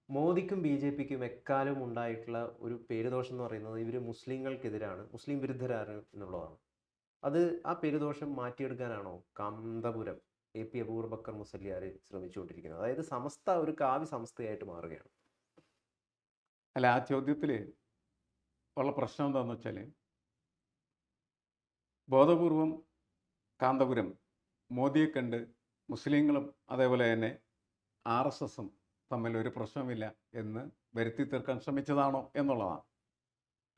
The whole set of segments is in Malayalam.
മോദിക്കും ബി ജെ പിക്കും എക്കാലവും ഉണ്ടായിട്ടുള്ള ഒരു പേരുദോഷം എന്ന് പറയുന്നത് ഇവർ മുസ്ലിങ്ങൾക്കെതിരാണ്, മുസ്ലിം വിരുദ്ധരാണ് എന്നുള്ളതാണ്. അത് ആ പേരുദോഷം മാറ്റിയെടുക്കാനാണോ കാന്തപുരം എ പി അബൂബക്കർ മുസല്യാർ ശ്രമിച്ചുകൊണ്ടിരിക്കുന്നത്? അതായത് സമസ്ത ഒരു കാവ്യ സമസ്തയായിട്ട് മാറുകയാണ്. അല്ല, ആ ചോദ്യത്തിൽ ഉള്ള പ്രശ്നം എന്താണെന്ന് വെച്ചാൽ, ബോധപൂർവം കാന്തപുരം മോദിയെ കണ്ട് മുസ്ലിങ്ങളും അതേപോലെ തന്നെ RSSും തമ്മിൽ ഒരു പ്രശ്നമില്ല എന്ന് വരുത്തി തീർക്കാൻ ശ്രമിച്ചതാണോ എന്നുള്ളതാണ്.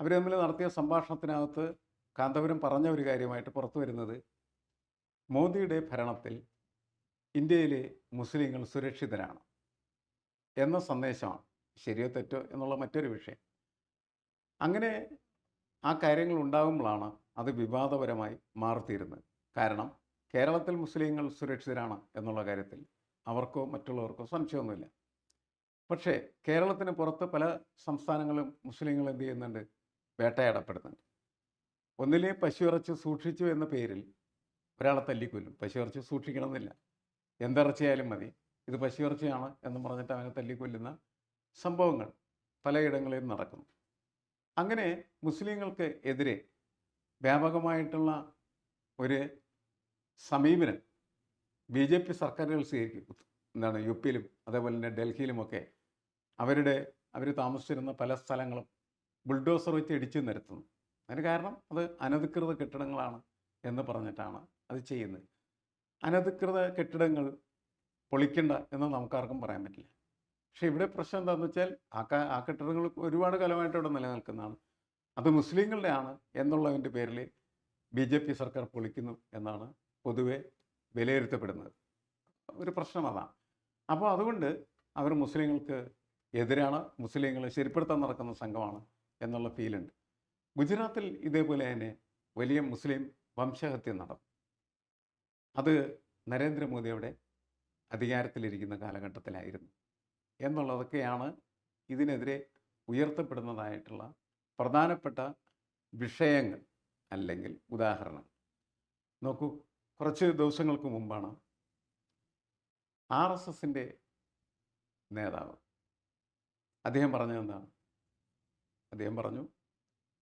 അവർ തമ്മിൽ നടത്തിയ സംഭാഷണത്തിനകത്ത് കാന്തപുരം പറഞ്ഞ ഒരു കാര്യമായിട്ട് പുറത്തു വരുന്നത്, മോദിയുടെ ഭരണത്തിൽ ഇന്ത്യയിലെ മുസ്ലിങ്ങൾ സുരക്ഷിതരാണ് എന്ന സന്ദേശമാണ്. ശരിയോ തെറ്റോ എന്നുള്ള മറ്റൊരു വിഷയം. അങ്ങനെ ആ കാര്യങ്ങൾ ഉണ്ടാകുമ്പോഴാണ് അത് വിവാദപരമായി മാറിത്തീരുന്നത്. കാരണം കേരളത്തിൽ മുസ്ലിങ്ങൾ സുരക്ഷിതരാണ് എന്നുള്ള കാര്യത്തിൽ അവർക്കോ മറ്റുള്ളവർക്കോ സംശയമൊന്നുമില്ല. പക്ഷേ കേരളത്തിന് പുറത്ത് പല സംസ്ഥാനങ്ങളും മുസ്ലിങ്ങൾ എന്ത് ചെയ്യുന്നുണ്ട്? വേട്ടയാടപ്പെടുന്നുണ്ട്. ഒന്നിലെ പശുയിറച്ചി സൂക്ഷിച്ചു എന്ന പേരിൽ ഒരാളെ തല്ലിക്കൊല്ലും. പശുയിറച്ചി സൂക്ഷിക്കണമെന്നില്ല, എന്തിറച്ചിയായാലും മതി, ഇത് പശുയിറച്ചിയാണ് എന്ന് പറഞ്ഞിട്ട് അവനെ തല്ലിക്കൊല്ലുന്ന സംഭവങ്ങൾ പലയിടങ്ങളിലും നടക്കുന്നു. അങ്ങനെ മുസ്ലിങ്ങൾക്ക് എതിരെ വ്യാപകമായിട്ടുള്ള ഒരു സമീപനം BJP സർക്കാരുകൾ സ്വീകരിക്കും. എന്താണ്, UP-യിലും അതേപോലെ തന്നെ ഡൽഹിയിലുമൊക്കെ അവർ താമസിച്ചിരുന്ന പല സ്ഥലങ്ങളും ബുൾഡോസർ വെച്ച് ഇടിച്ചു നിരത്തുന്നു. അതിന് കാരണം അത് അനധികൃത കെട്ടിടങ്ങളാണ് എന്ന് പറഞ്ഞിട്ടാണ് അത് ചെയ്യുന്നത്. അനധികൃത കെട്ടിടങ്ങൾ പൊളിക്കണ്ട എന്ന് നമുക്കാർക്കും പറയാൻ പറ്റില്ല. പക്ഷേ ഇവിടെ പ്രശ്നം എന്താണെന്ന് വെച്ചാൽ, ആ കെട്ടിടങ്ങൾ ഒരുപാട് കാലമായിട്ട് ഇവിടെ നിലനിൽക്കുന്നതാണ്. അത് മുസ്ലിങ്ങളുടെ ആണ് എന്നുള്ളതിൻ്റെ പേരിൽ BJP സർക്കാർ പൊളിക്കുന്നു എന്നാണ് പൊതുവെ വിലയിരുത്തപ്പെടുന്നത്. ഒരു പ്രശ്നം അതാണ്. അപ്പോൾ അതുകൊണ്ട് അവർ മുസ്ലിങ്ങൾക്ക് എതിരാണ്, മുസ്ലിങ്ങളെ ശരിപ്പെടുത്താൻ നടക്കുന്ന സംഘമാണ് എന്നുള്ള ഫീലുണ്ട്. ഗുജറാത്തിൽ ഇതേപോലെ തന്നെ വലിയ മുസ്ലിം വംശഹത്യ നടന്നു. അത് നരേന്ദ്രമോദിയുടെ അധികാരത്തിലിരിക്കുന്ന കാലഘട്ടത്തിലായിരുന്നു എന്നുള്ളതൊക്കെയാണ് ഇതിനെതിരെ ഉയർത്തപ്പെടുന്നതായിട്ടുള്ള പ്രധാനപ്പെട്ട വിഷയങ്ങൾ അല്ലെങ്കിൽ ഉദാഹരണം. നോക്കൂ, കുറച്ച് ദിവസങ്ങൾക്ക് മുമ്പാണ് RSSൻ്റെ നേതാവ് അദ്ദേഹം പറഞ്ഞതെന്താണ്? അദ്ദേഹം പറഞ്ഞു,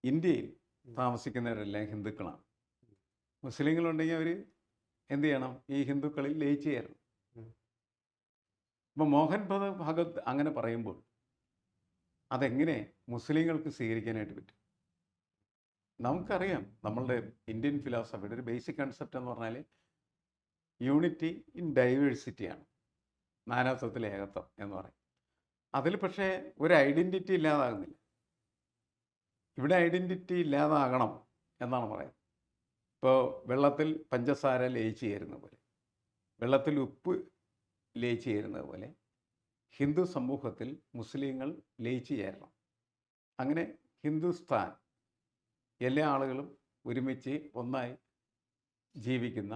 ഇന്ത്യയിൽ താമസിക്കുന്നവരെല്ലാം ഹിന്ദുക്കളാണ്. മുസ്ലിങ്ങളുണ്ടെങ്കിൽ അവർ എന്ത് ചെയ്യണം? ഈ ഹിന്ദുക്കളിൽ ലയിച്ചു ചേരണം. അപ്പോൾ മോഹൻ ഭഗത് അങ്ങനെ പറയുമ്പോൾ അതെങ്ങനെ മുസ്ലിങ്ങൾക്ക് സ്വീകരിക്കാനായിട്ട് പറ്റും? നമുക്കറിയാം, നമ്മളുടെ ഇന്ത്യൻ ഫിലോസഫിയുടെ ഒരു ബേസിക് കൺസെപ്റ്റ് എന്ന് പറഞ്ഞാൽ യൂണിറ്റി ഇൻ ഡൈവേഴ്സിറ്റിയാണ്, നാനാത്വത്തിൽ ഏകത്വം എന്ന് പറയും. അതിൽ പക്ഷേ ഒരു ഐഡൻറ്റിറ്റി ഇല്ലാതാകുന്നില്ല. ഇവിടെ ഐഡൻറ്റിറ്റി ഇല്ലാതാകണം എന്നാണ് പറയുന്നത്. ഇപ്പോൾ വെള്ളത്തിൽ പഞ്ചസാര ലയിച്ച് ചേരുന്ന പോലെ, വെള്ളത്തിൽ ഉപ്പ് ലയിച്ച് ചേരുന്നത് പോലെ ഹിന്ദു സമൂഹത്തിൽ മുസ്ലിങ്ങൾ ലയിച്ച് ചേരണം. അങ്ങനെ ഹിന്ദുസ്ഥാൻ എല്ലാ ആളുകളും ഒരുമിച്ച് ഒന്നായി ജീവിക്കുന്ന,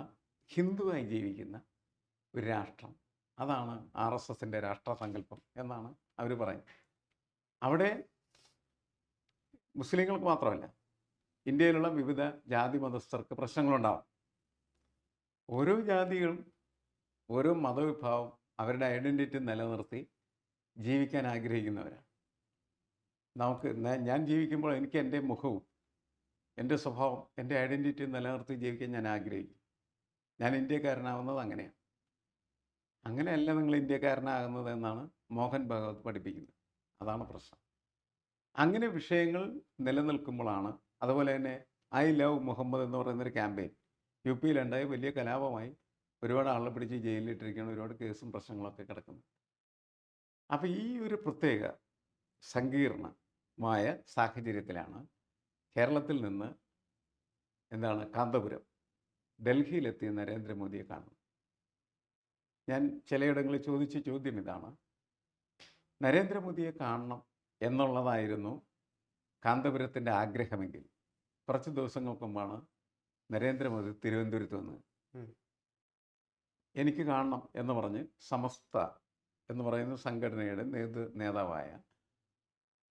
ഹിന്ദുവായി ജീവിക്കുന്ന ഒരു രാഷ്ട്രം, അതാണ് RSSൻ്റെ രാഷ്ട്രസങ്കല്പം എന്നാണ് അവർ പറയുന്നത്. അവിടെ മുസ്ലിങ്ങൾക്ക് മാത്രമല്ല, ഇന്ത്യയിലുള്ള വിവിധ ജാതി മതസ്ഥർക്ക് പ്രശ്നങ്ങളുണ്ടാവും. ഓരോ ജാതികളും ഓരോ മതവിഭാഗം അവരുടെ ഐഡൻറ്റിറ്റി നിലനിർത്തി ജീവിക്കാൻ ആഗ്രഹിക്കുന്നവരാണ്. ഞാൻ ജീവിക്കുമ്പോൾ എനിക്ക് എൻ്റെ മുഖവും എൻ്റെ സ്വഭാവം, എൻ്റെ ഐഡൻറ്റിറ്റി നിലനിർത്തി ജീവിക്കാൻ ഞാൻ ആഗ്രഹിക്കും. ഞാൻ ഇന്ത്യക്കാരനാവുന്നത് അങ്ങനെയാണ്. അങ്ങനെയല്ല നിങ്ങൾ ഇന്ത്യക്കാരനാകുന്നത് എന്നാണ് മോഹൻ ഭഗവത് പഠിപ്പിക്കുന്നത്. അതാണ് പ്രശ്നം. അങ്ങനെ വിഷയങ്ങൾ നിലനിൽക്കുമ്പോഴാണ്, അതുപോലെ തന്നെ ഐ ലവ് മുഹമ്മദ് എന്ന് പറയുന്നൊരു ക്യാമ്പയിൻ UP-യിലുണ്ടായി വലിയ കലാപമായി ഒരുപാട് ആളെ പിടിച്ച് ജയിലിലിട്ടിരിക്കുകയാണ്, ഒരുപാട് കേസും പ്രശ്നങ്ങളൊക്കെ കിടക്കുന്നു. അപ്പോൾ ഈ ഒരു പ്രത്യേക സങ്കീർണമായ സാഹചര്യത്തിലാണ് കേരളത്തിൽ നിന്ന് കാന്തപുരം ഡൽഹിയിലെത്തിയ നരേന്ദ്രമോദിയെ കാണുന്നത്. ഞാൻ ചിലയിടങ്ങളിൽ ചോദിച്ച ചോദ്യം ഇതാണ്: നരേന്ദ്രമോദിയെ കാണണം എന്നുള്ളതായിരുന്നു കാന്തപുരത്തിൻ്റെ ആഗ്രഹമെങ്കിൽ കുറച്ച് ദിവസങ്ങൾക്ക് മുമ്പാണ് നരേന്ദ്രമോദി തിരുവനന്തപുരത്ത് വന്നത്. എനിക്ക് കാണണം എന്ന് പറഞ്ഞ് സമസ്ത എന്ന് പറയുന്ന സംഘടനയുടെ നേതാവായ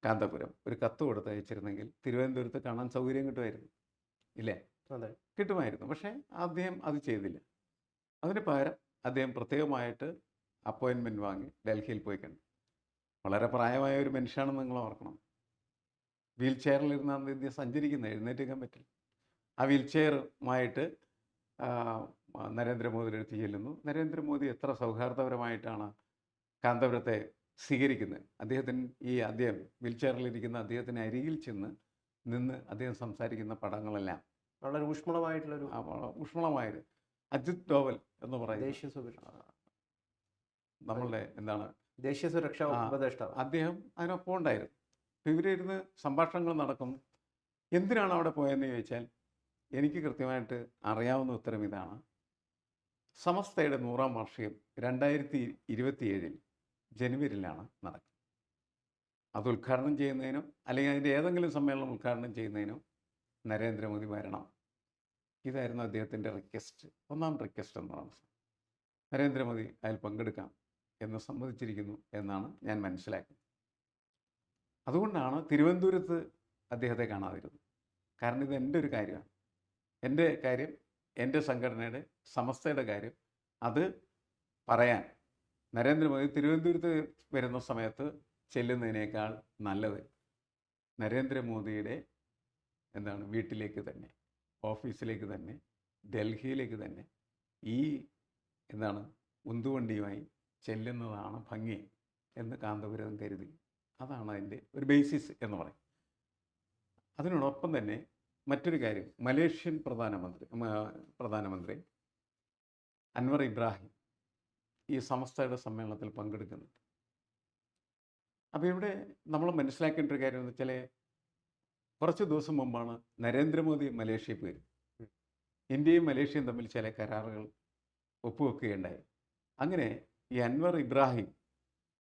കാന്തപുരം ഒരു കത്ത് കൊടുത്ത് അയച്ചിരുന്നെങ്കിൽ തിരുവനന്തപുരത്ത് കാണാൻ സൗകര്യം കിട്ടുമായിരുന്നു, ഇല്ലേ? അതെ, കിട്ടുമായിരുന്നു. പക്ഷേ അദ്ദേഹം അത് ചെയ്തില്ല. അതിന് പകരം അദ്ദേഹം പ്രത്യേകമായിട്ട് അപ്പോയിൻമെൻറ്റ് വാങ്ങി ഡൽഹിയിൽ പോയി കണ്ടു. വളരെ പ്രായമായ ഒരു മനുഷ്യനാണെന്ന് നിങ്ങൾ ഓർക്കണം. വീൽ ചെയറിലിരുന്നാണ് ഇന്ത്യ സഞ്ചരിക്കുന്നത്, എഴുന്നേറ്റിരിക്കാൻ പറ്റില്ല. ആ വീൽ ചെയറുമായിട്ട് നരേന്ദ്രമോദിയുടെ അടുത്ത് ചെല്ലുന്നു. നരേന്ദ്രമോദി എത്ര സൗഹാർദ്ദപരമായിട്ടാണ് കാന്തപുരത്തെ സ്വീകരിക്കുന്നത്. അദ്ദേഹം വീൽ ചെയറിലിരിക്കുന്ന അദ്ദേഹത്തിന് അരികിൽ ചെന്ന് നിന്ന് അദ്ദേഹം സംസാരിക്കുന്ന പടങ്ങളെല്ലാം വളരെ ഊഷ്മളമായിട്ടുള്ളൊരു ഊഷ്മളമായത്. അജിത് ഡോവൽ എന്ന് പറയുന്ന ദേശീയ സുരക്ഷ നമ്മളുടെ ദേശീയ സുരക്ഷാ ആ, ഉപദേഷ്ടാവ്. അദ്ദേഹം അതിനൊപ്പം ഉണ്ടായിരുന്നു. അപ്പോൾ ഇവരിരുന്ന് സംഭാഷണങ്ങൾ നടക്കുന്നു. എന്തിനാണ് അവിടെ പോയതെന്ന് ചോദിച്ചാൽ എനിക്ക് കൃത്യമായിട്ട് അറിയാവുന്ന ഉത്തരം ഇതാണ്. സമസ്തയുടെ 100-ാം വാർഷികം 2027 ജനുവരിയിലാണ് നടക്കുന്നത്. അത് ഉദ്ഘാടനം ചെയ്യുന്നതിനോ അല്ലെങ്കിൽ അതിൻ്റെ ഏതെങ്കിലും സമ്മേളനം ഉദ്ഘാടനം ചെയ്യുന്നതിനോ നരേന്ദ്രമോദി വരണം. ഇതായിരുന്നു അദ്ദേഹത്തിൻ്റെ റിക്വസ്റ്റ്. ഒന്നാം റിക്വസ്റ്റ് എന്ന് പറയുന്നത് നരേന്ദ്രമോദി അതിൽ പങ്കെടുക്കാം എന്ന് സമ്മതിച്ചിരിക്കുന്നു എന്നാണ് ഞാൻ മനസ്സിലാക്കുന്നത്. അതുകൊണ്ടാണ് തിരുവനന്തപുരത്ത് അദ്ദേഹത്തെ കാണാതിരുന്നത്. കാരണം ഇത് എൻ്റെ ഒരു കാര്യമാണ്. എൻ്റെ കാര്യം, എൻ്റെ സംഘടനയുടെ സമസ്തയുടെ കാര്യം അത് പറയാൻ നരേന്ദ്രമോദി തിരുവനന്തപുരത്ത് വരുന്ന സമയത്ത് ചെല്ലുന്നതിനേക്കാൾ നല്ലത് നരേന്ദ്രമോദിയുടെ വീട്ടിലേക്ക് തന്നെ, ഓഫീസിലേക്ക് തന്നെ, ഡൽഹിയിലേക്ക് തന്നെ ഈ ഉന്തുവണ്ടിയുമായി ചെല്ലുന്നതാണ് ഭംഗി എന്ന് കാന്തപുരം കരുതി. അതാണ് അതിൻ്റെ ഒരു ബേസിസ് എന്ന് പറയും. അതിനോടൊപ്പം തന്നെ മറ്റൊരു കാര്യം, മലേഷ്യൻ പ്രധാനമന്ത്രി അൻവർ ഇബ്രാഹിം ഈ സമസ്തയുടെ സമ്മേളനത്തിൽ പങ്കെടുക്കുന്നുണ്ട്. അപ്പോൾ ഇവിടെ നമ്മൾ മനസ്സിലാക്കേണ്ട ഒരു കാര്യം എന്ന് വെച്ചാൽ കുറച്ച് ദിവസം മുമ്പാണ് നരേന്ദ്രമോദി മലേഷ്യയിൽ പോയി. ഇന്ത്യയും മലേഷ്യയും തമ്മിൽ ചില കരാറുകൾ ഒപ്പുവെക്കുകയുണ്ടായി. അങ്ങനെ ഈ അൻവർ ഇബ്രാഹിം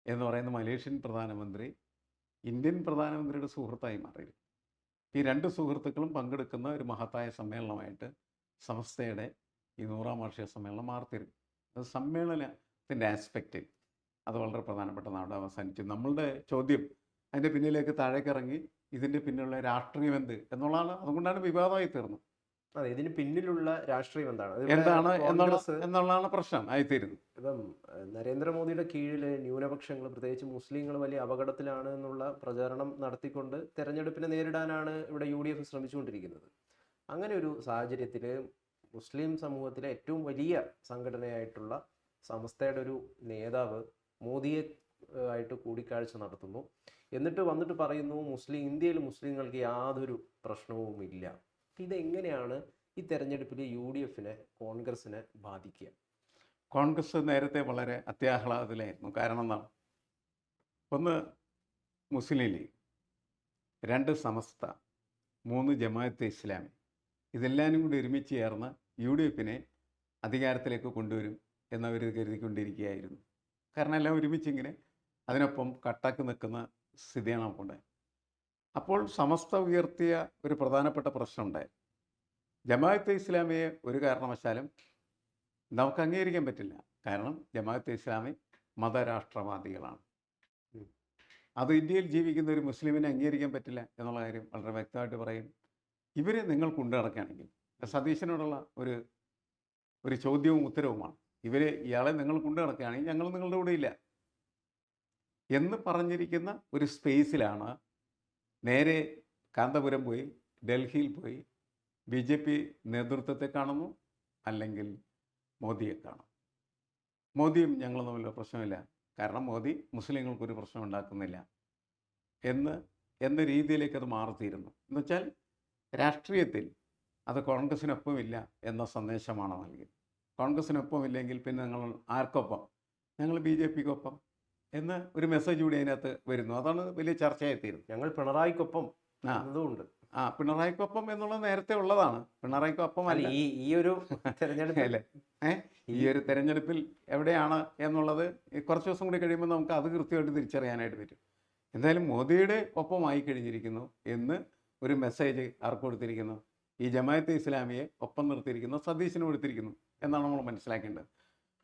എന്ന് പറയുന്ന മലേഷ്യൻ പ്രധാനമന്ത്രി ഇന്ത്യൻ പ്രധാനമന്ത്രിയുടെ സുഹൃത്തായി മാറി. ഈ രണ്ട് സുഹൃത്തുക്കളും പങ്കെടുക്കുന്ന ഒരു മഹത്തായ സമ്മേളനമായിട്ട് സമസ്തയുടെ ഈ 100-ാം വാർഷിക സമ്മേളനം മാറിത്തരും. അത് സമ്മേളനത്തിൻ്റെ ആസ്പെക്റ്റ് അത് വളരെ പ്രധാനപ്പെട്ടതാണ്. അവിടെ അവസാനിച്ചു. നമ്മളുടെ ചോദ്യം അതിൻ്റെ പിന്നിലേക്ക് താഴേക്കിറങ്ങി ഇതിൻ്റെ പിന്നിലുള്ള രാഷ്ട്രീയം എന്ത് എന്നുള്ളതാണ്. അതുകൊണ്ടാണ് വിവാദമായി തീർന്നത്. അതെ, ഇതിന് പിന്നിലുള്ള രാഷ്ട്രീയം എന്താണ് എന്നുള്ളതാണ് പ്രശ്നം ആയിത്തീരുന്നത്. ഇപ്പം നരേന്ദ്രമോദിയുടെ കീഴിൽ ന്യൂനപക്ഷങ്ങൾ, പ്രത്യേകിച്ച് മുസ്ലിങ്ങൾ വലിയ അപകടത്തിലാണ് എന്നുള്ള പ്രചാരണം നടത്തിക്കൊണ്ട് തെരഞ്ഞെടുപ്പിനെ നേരിടാനാണ് ഇവിടെ UDF ശ്രമിച്ചുകൊണ്ടിരിക്കുന്നത്. അങ്ങനെ ഒരു സാഹചര്യത്തിൽ മുസ്ലിം സമൂഹത്തിലെ ഏറ്റവും വലിയ സംഘടനയായിട്ടുള്ള സമസ്തയുടെ ഒരു നേതാവ് മോദിയെ ആയിട്ട് കൂടിക്കാഴ്ച നടത്തുന്നു. എന്നിട്ട് വന്നിട്ട് പറയുന്നു ഇന്ത്യയിൽ മുസ്ലിങ്ങൾക്ക് യാതൊരു പ്രശ്നവുമില്ല. ഇതെങ്ങനെയാണ് ഈ തെരഞ്ഞെടുപ്പിൽ UDFനെ, കോൺഗ്രസിനെ ബാധിക്കുക? കോൺഗ്രസ് നേരത്തെ വളരെ അത്യാഹ്ലാദത്തിലായിരുന്നു. കാരണം എന്താണ്? ഒന്ന് മുസ്ലിം ലീഗ്, 2 സമസ്ത, 3 ജമാഅത്തെ ഇസ്ലാമി, ഇതെല്ലാവരും കൂടി ഒരുമിച്ച് ചേർന്ന് UDFനെ അധികാരത്തിലേക്ക് കൊണ്ടുവരും എന്നവർ കരുതിക്കൊണ്ടിരിക്കുകയായിരുന്നു. കാരണം എല്ലാം ഒരുമിച്ചിങ്ങനെ അതിനൊപ്പം കട്ടാക്ക് നിൽക്കുന്ന സ്ഥിതിയാണ് നമുക്കുണ്ടായത്. അപ്പോൾ സമസ്ത ഉയർത്തിയ ഒരു പ്രധാനപ്പെട്ട പ്രശ്നമുണ്ടായി. ജമാഅത്തെ ഇസ്ലാമിയെ ഒരു കാരണവശാലും നമുക്ക് അംഗീകരിക്കാൻ പറ്റില്ല. കാരണം ജമാഅത്തെ ഇസ്ലാമി മതരാഷ്ട്രവാദികളാണ്. അത് ഇന്ത്യയിൽ ജീവിക്കുന്ന ഒരു മുസ്ലിമിനെ അംഗീകരിക്കാൻ പറ്റില്ല എന്നുള്ള കാര്യം വളരെ വ്യക്തമായിട്ട് പറയും. ഇവരെ നിങ്ങൾ കൊണ്ടു നടക്കുകയാണെങ്കിൽ, സതീശനോടുള്ള ഒരു ചോദ്യവും ഉത്തരവുമാണ്, ഇയാളെ നിങ്ങൾ കൊണ്ടു നടക്കുകയാണെങ്കിൽ ഞങ്ങൾ നിങ്ങളുടെ കൂടെ ഇല്ല എന്ന് പറഞ്ഞിരിക്കുന്ന ഒരു സ്പേസിലാണ് നേരെ കാന്തപുരം പോയി, ഡൽഹിയിൽ പോയി BJP നേതൃത്വത്തെ കാണുന്നു, അല്ലെങ്കിൽ മോദിയെ കാണും. മോദിയും ഞങ്ങൾ തമ്മിലുള്ള പ്രശ്നമില്ല, കാരണം മോദി മുസ്ലിങ്ങൾക്കൊരു പ്രശ്നം ഉണ്ടാക്കുന്നില്ല എന്ന രീതിയിലേക്ക് അത് മാറിത്തീരുന്നു. എന്നുവെച്ചാൽ രാഷ്ട്രീയത്തിൽ അത് കോൺഗ്രസിനൊപ്പമില്ല എന്ന സന്ദേശമാണ് നൽകിയത്. കോൺഗ്രസിനൊപ്പമില്ലെങ്കിൽ പിന്നെ ഞങ്ങൾ ആർക്കൊപ്പം? ഞങ്ങൾ BJPക്കൊപ്പം എന്ന് ഒരു മെസ്സേജ് കൂടി അതിനകത്ത് വരുന്നു. അതാണ് വലിയ ചർച്ചയായിത്തീരുന്നത്. ഞങ്ങൾ പിണറായിക്കൊപ്പം അതുകൊണ്ട് പിണറായിക്കൊപ്പം എന്നുള്ളത് നേരത്തെ ഉള്ളതാണ്. പിണറായിക്കൊപ്പം അല്ല ഈ ഒരു തെരഞ്ഞെടുപ്പിൽ ഈ ഒരു തെരഞ്ഞെടുപ്പിൽ എവിടെയാണ് എന്നുള്ളത് കുറച്ച് ദിവസം കൂടി കഴിയുമ്പോൾ നമുക്ക് അത് കൃത്യമായിട്ട് തിരിച്ചറിയാനായിട്ട് പറ്റും. എന്തായാലും മോദിയുടെ ഒപ്പമായി കഴിഞ്ഞിരിക്കുന്നു എന്ന് ഒരു മെസ്സേജ് ആർക്ക് കൊടുത്തിരിക്കുന്നു? ഈ ജമാഅത്തെ ഇസ്ലാമിയെ ഒപ്പം നിർത്തിയിരിക്കുന്നു, സതീശന് കൊടുത്തിരിക്കുന്നു എന്നാണ് നമ്മൾ മനസ്സിലാക്കേണ്ടത്.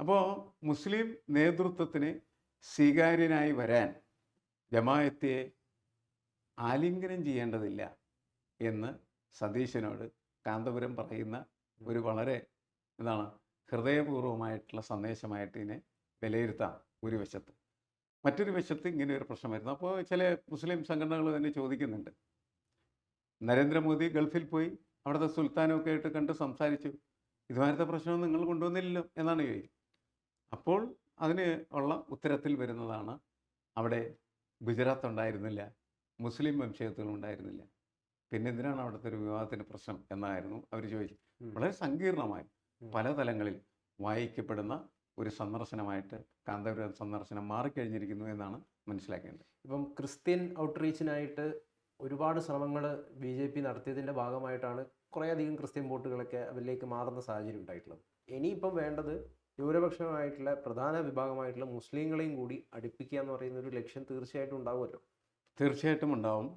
അപ്പോൾ മുസ്ലിം നേതൃത്വത്തിന് സ്വീകാര്യനായി വരാൻ ജമാഅത്തെ ആലിംഗനം ചെയ്യേണ്ടതില്ല എന്ന് സതീശനോട് കാന്തപുരം പറയുന്ന ഒരു വളരെ ഹൃദയപൂർവ്വമായിട്ടുള്ള സന്ദേശമായിട്ട് ഇതിനെ വിലയിരുത്താം ഒരു വശത്ത്. മറ്റൊരു വശത്ത് ഇങ്ങനെ ഒരു പ്രശ്നം വരുന്നു. അപ്പോൾ ചില മുസ്ലിം സംഘടനകൾ തന്നെ ചോദിക്കുന്നുണ്ട്, നരേന്ദ്രമോദി ഗൾഫിൽ പോയി അവിടുത്തെ സുൽത്താനൊക്കെ ആയിട്ട് കണ്ട് സംസാരിച്ചു, ഇതുമാരത്തെ പ്രശ്നം നിങ്ങൾ കൊണ്ടുവന്നില്ലല്ലോ എന്നാണ് ചോദിക്കുക. അപ്പോൾ അതിന് ഉള്ള ഉത്തരത്തിൽ വരുന്നതാണ്, അവിടെ ഗുജറാത്ത് ഉണ്ടായിരുന്നില്ല, മുസ്ലിം വംശീയത്തുകൾ ഉണ്ടായിരുന്നില്ല, പിന്നെ എന്തിനാണ് അവിടുത്തെ ഒരു വിവാഹത്തിന് പ്രശ്നം എന്നായിരുന്നു അവർ ചോദിച്ചത്. ഉം. വളരെ സങ്കീർണമായി ഉം. പല തലങ്ങളിൽ വായിക്കപ്പെടുന്ന ഒരു സന്ദർശനമായിട്ട് കാന്തപുരം സന്ദർശനം മാറിക്കഴിഞ്ഞിരിക്കുന്നു എന്നാണ് മനസ്സിലാക്കേണ്ടത്. ഇപ്പം ക്രിസ്ത്യൻ ഔട്ട്റീച്ചിനായിട്ട് ഒരുപാട് ശ്രമങ്ങൾ BJP നടത്തിയതിൻ്റെ ഭാഗമായിട്ടാണ് കുറേയധികം ക്രിസ്ത്യൻ വോട്ടുകളൊക്കെ അവരിലേക്ക് മാറുന്ന സാഹചര്യം ഉണ്ടായിട്ടുള്ളത്. ഇനിയിപ്പം വേണ്ടത് ന്യൂനപക്ഷമായിട്ടുള്ള പ്രധാന വിഭാഗമായിട്ടുള്ള മുസ്ലിങ്ങളെയും കൂടി അടുപ്പിക്കുക എന്ന് പറയുന്ന ഒരു ലക്ഷ്യം തീർച്ചയായിട്ടും ഉണ്ടാവുമല്ലോ. തീർച്ചയായിട്ടും ഉണ്ടാവും.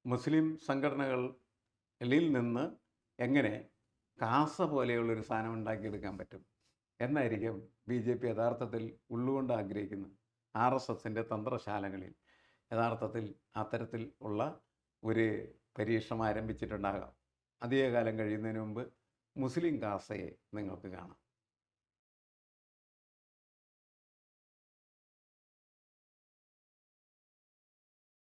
മുസ്ലിം സംഘടനകളിൽ നിന്ന് എങ്ങനെ കാസ പോലെയുള്ളൊരു സാധനം ഉണ്ടാക്കിയെടുക്കാൻ പറ്റും എന്നായിരിക്കും BJP യഥാർത്ഥത്തിൽ ഉള്ളുകൊണ്ട് ആഗ്രഹിക്കുന്നത്. RSSൻ്റെ തന്ത്രശാലകളിൽ യഥാർത്ഥത്തിൽ അത്തരത്തിൽ ഉള്ള ഒരു പരീക്ഷണം ആരംഭിച്ചിട്ടുണ്ടാകാം. അധികകാലം കഴിയുന്നതിന് മുമ്പ് മുസ്ലിം കാസയെ നിങ്ങൾക്ക് കാണാം.